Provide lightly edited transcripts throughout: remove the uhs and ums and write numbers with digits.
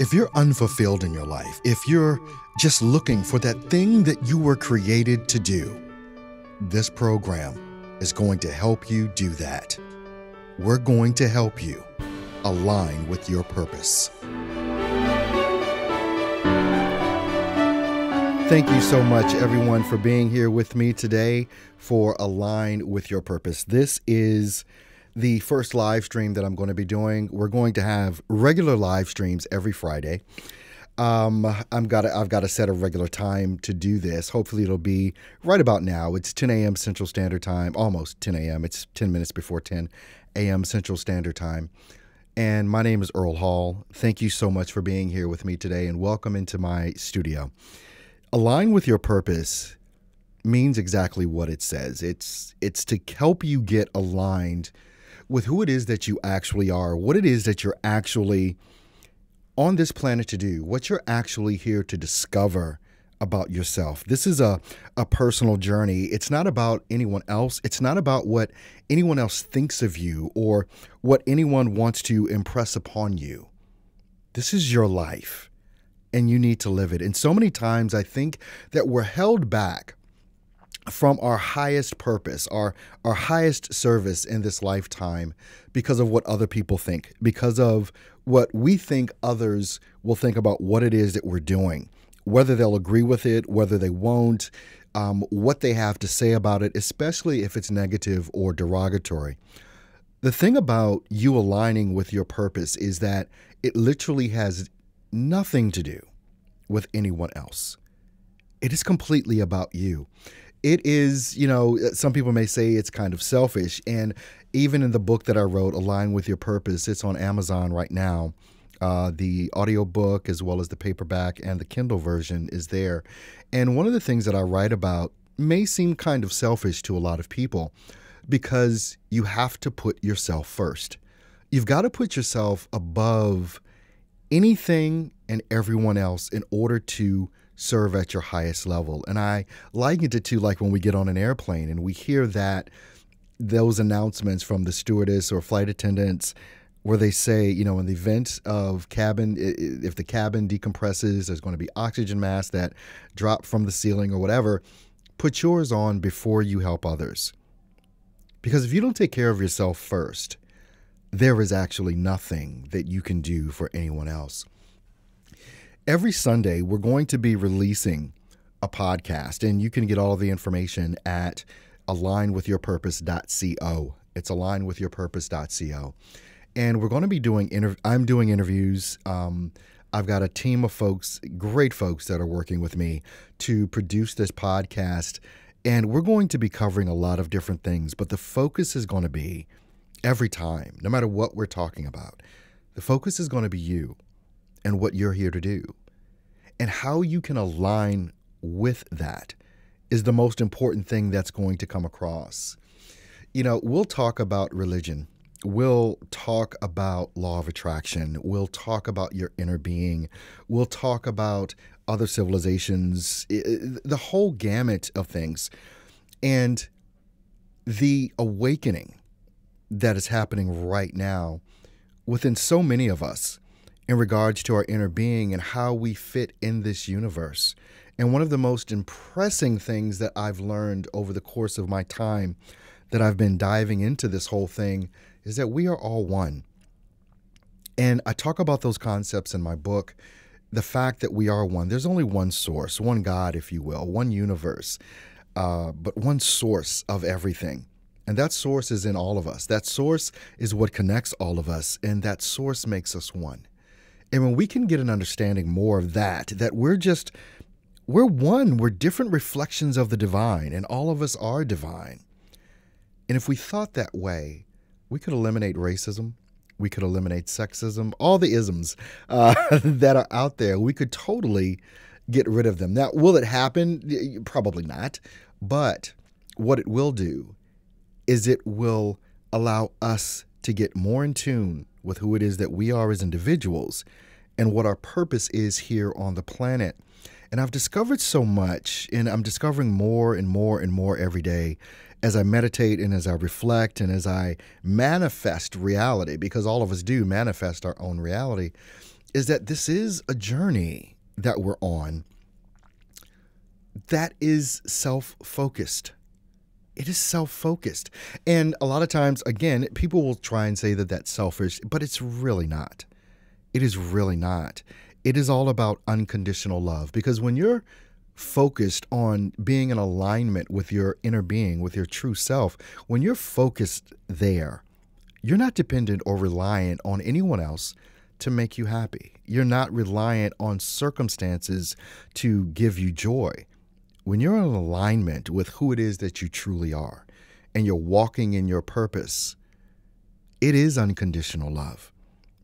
If you're unfulfilled in your life, if you're just looking for that thing that you were created to do, this program is going to help you do that. We're going to help you align with your purpose. Thank you so much, everyone, for being here with me today for Align with Your Purpose. This is the first live stream that I'm going to be doing. We're going to have regular live streams every Friday. I've got to set a regular time to do this. Hopefully it'll be right about now. It's 10 a.m. Central Standard Time, almost 10 a.m. It's 10 minutes before 10 a.m. Central Standard Time. And my name is Earl Hall. Thank you so much for being here with me today, and welcome into my studio. Align with your purpose means exactly what it says. It's to help you get aligned with who it is that you actually are, what it is that you're actually on this planet to do, what you're actually here to discover about yourself. This is a personal journey. It's not about anyone else. It's not about what anyone else thinks of you or what anyone wants to impress upon you. This is your life, and you need to live it. And so many times I think that we're held back from our highest purpose, our highest service in this lifetime because of what other people think, because of what we think others will think about what it is that we're doing, whether they'll agree with it, whether they won't, what they have to say about it, especially if it's negative or derogatory. The thing about you aligning with your purpose is that it literally has nothing to do with anyone else. It is completely about you. It is, some people may say it's kind of selfish. And even in the book that I wrote, Align with Your Purpose, it's on Amazon right now. The audiobook as well as the paperback and the Kindle version is there. And one of the things that I write about may seem kind of selfish to a lot of people because you have to put yourself first. You've got to put yourself above anything and everyone else in order to serve at your highest level. And I liken it to like when we get on an airplane and we hear those announcements from the stewardess or flight attendants where they say, in the event of cabin, if the cabin decompresses, there's going to be oxygen masks that drop from the ceiling or whatever, put yours on before you help others. Because if you don't take care of yourself first, there is actually nothing that you can do for anyone else. Every Sunday, we're going to be releasing a podcast, and you can get all of the information at alignwithyourpurpose.co. It's alignwithyourpurpose.co. And we're going to be I'm doing interviews. I've got a team of folks, great folks that are working with me to produce this podcast. And we're going to be covering a lot of different things, but the focus is going to be every time, no matter what we're talking about, the focus is going to be you and what you're here to do. And how you can align with that is the most important thing that's going to come across. We'll talk about religion. We'll talk about law of attraction. We'll talk about your inner being. We'll talk about other civilizations, the whole gamut of things. And the awakening that is happening right now within so many of us in regards to our inner being and how we fit in this universe. And one of the most impressing things that I've learned over the course of my time that I've been diving into this whole thing is that we are all one. And I talk about those concepts in my book, the fact that we are one. There's only one source, one God, if you will, one universe, but one source of everything. And that source is in all of us. That source is what connects all of us, and that source makes us one. And when we can get an understanding more of that we're one, we're different reflections of the divine, and all of us are divine. And if we thought that way, we could eliminate racism, we could eliminate sexism, all the isms that are out there. We could totally get rid of them. Now, will it happen? Probably not. But what it will do is it will allow us to get more in tune with who it is that we are as individuals and what our purpose is here on the planet. And I've discovered so much, and I'm discovering more and more and more every day as I meditate and as I reflect and as I manifest reality, because all of us do manifest our own reality. is that this is a journey that we're on that is self-focused. It is self-focused. And a lot of times, again, people will try and say that that's selfish, but it's really not. It is really not. It is all about unconditional love. Because when you're focused on being in alignment with your inner being, with your true self, when you're focused there, you're not dependent or reliant on anyone else to make you happy. You're not reliant on circumstances to give you joy. When you're in alignment with who it is that you truly are and you're walking in your purpose, it is unconditional love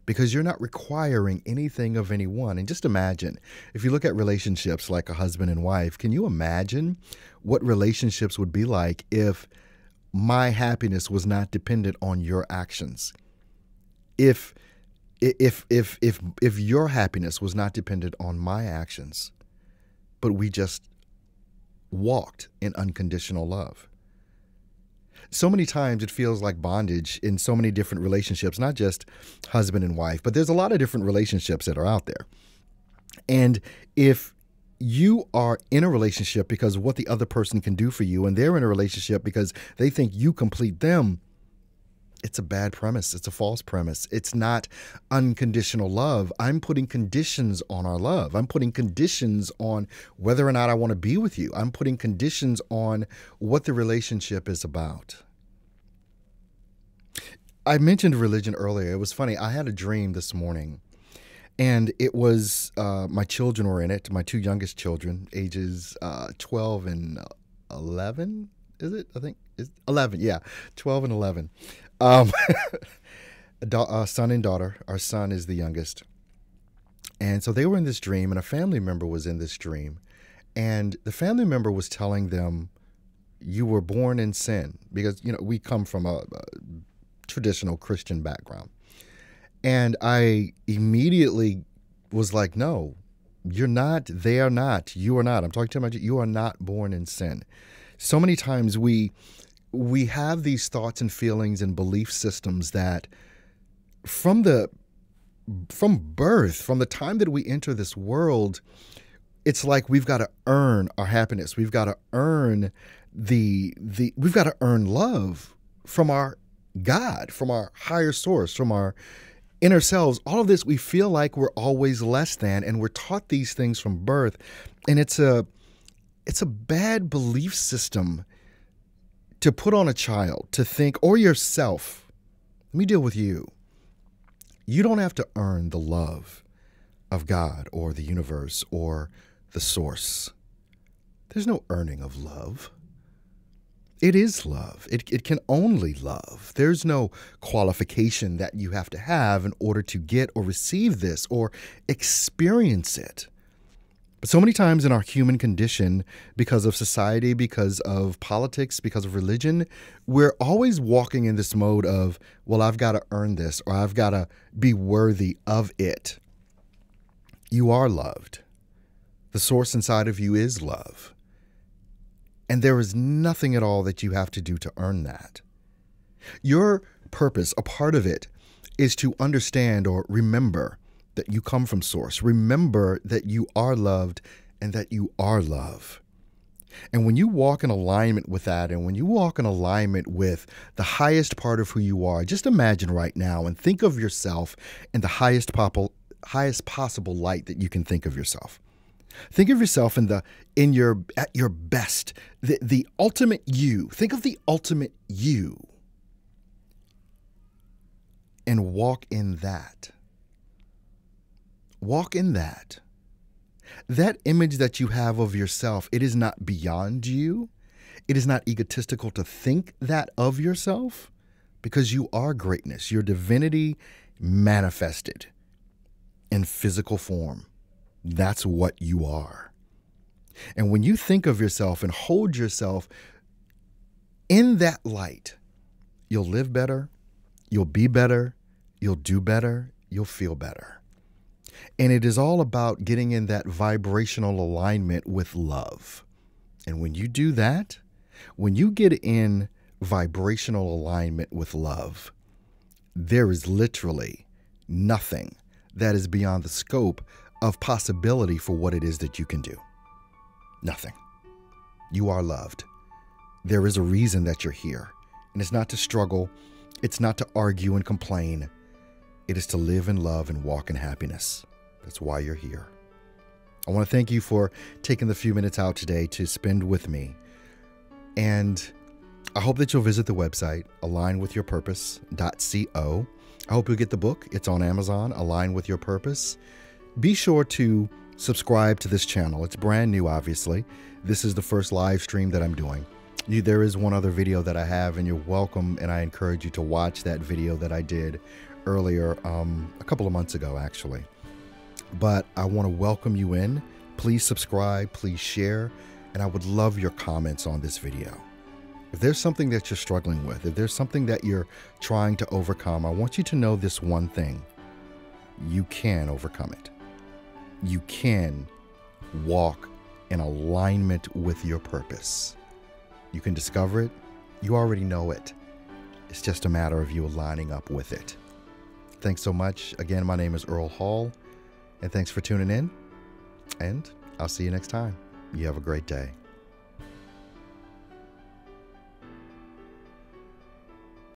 because you're not requiring anything of anyone. And just imagine, if you look at relationships like a husband and wife, can you imagine what relationships would be like if my happiness was not dependent on your actions? If your happiness was not dependent on my actions, but we just walked in unconditional love. So many times it feels like bondage in so many different relationships, not just husband and wife, but there's a lot of different relationships that are out there. And if you are in a relationship because of what the other person can do for you, and they're in a relationship because they think you complete them, it's a bad premise. It's a false premise. It's not unconditional love. I'm putting conditions on our love. I'm putting conditions on whether or not I want to be with you. I'm putting conditions on what the relationship is about. I mentioned religion earlier. It was funny. I had a dream this morning, and it was my children were in it, my two youngest children, ages 12 and 11. Is it? I think it's 11. Yeah, 12 and 11. Son and daughter. Our son is the youngest. And so they were in this dream, and a family member was in this dream. And the family member was telling them, you were born in sin. Because, we come from a traditional Christian background. And I immediately was like, no, you're not. They are not. You are not. I'm talking to you. You are not born in sin. So many times we have these thoughts and feelings and belief systems that from birth, from the time that we enter this world, it's like we've got to earn our happiness. We've got to earn we've got to earn love from our God, from our higher source, from our inner selves. All of this, we feel like we're always less than, and we're taught these things from birth. And it's a bad belief system to put on a child to think, or yourself. Let me deal with you. You don't have to earn the love of God or the universe or the source. There's no earning of love. It is love. It can only love. There's no qualification that you have to have in order to get or receive this or experience it. But so many times in our human condition, because of society, because of politics, because of religion, we're always walking in this mode of, well, I've got to earn this, or I've got to be worthy of it. You are loved. The source inside of you is love. And there is nothing at all that you have to do to earn that. Your purpose, a part of it, is to understand or remember that you come from source. Remember that you are loved and that you are love. And when you walk in alignment with that, and when you walk in alignment with the highest part of who you are, just imagine right now and think of yourself in the highest possible light that you can think of yourself. Think of yourself at your best, the ultimate you. Think of the ultimate you and walk in that. Walk in that. That image that you have of yourself, it is not beyond you. It is not egotistical to think that of yourself, because you are greatness. Your divinity manifested in physical form. That's what you are. And when you think of yourself and hold yourself in that light, you'll live better, you'll be better, you'll do better, you'll feel better. And it is all about getting in that vibrational alignment with love. And when you do that, when you get in vibrational alignment with love, there is literally nothing that is beyond the scope of possibility for what it is that you can do? Nothing. You are loved. There is a reason that you're here. And it's not to struggle. It's not to argue and complain. It is to live in love and walk in happiness. That's why you're here. I want to thank you for taking the few minutes out today to spend with me. And I hope that you'll visit the website, alignwithyourpurpose.co. I hope you'll get the book. It's on Amazon, Align With Your Purpose. Be sure to subscribe to this channel. It's brand new, obviously. This is the first live stream that I'm doing. There is one other video that I have, and you're welcome, and I encourage you to watch that video that I did earlier, a couple of months ago, actually. But I want to welcome you in. Please subscribe, please share, and I would love your comments on this video. If there's something that you're struggling with, if there's something that you're trying to overcome, I want you to know this one thing. You can overcome it. You can walk in alignment with your purpose. You can discover it. You already know it. It's just a matter of you aligning up with it. Thanks so much. Again, my name is Earl Hall, and thanks for tuning in, and I'll see you next time. You have a great day.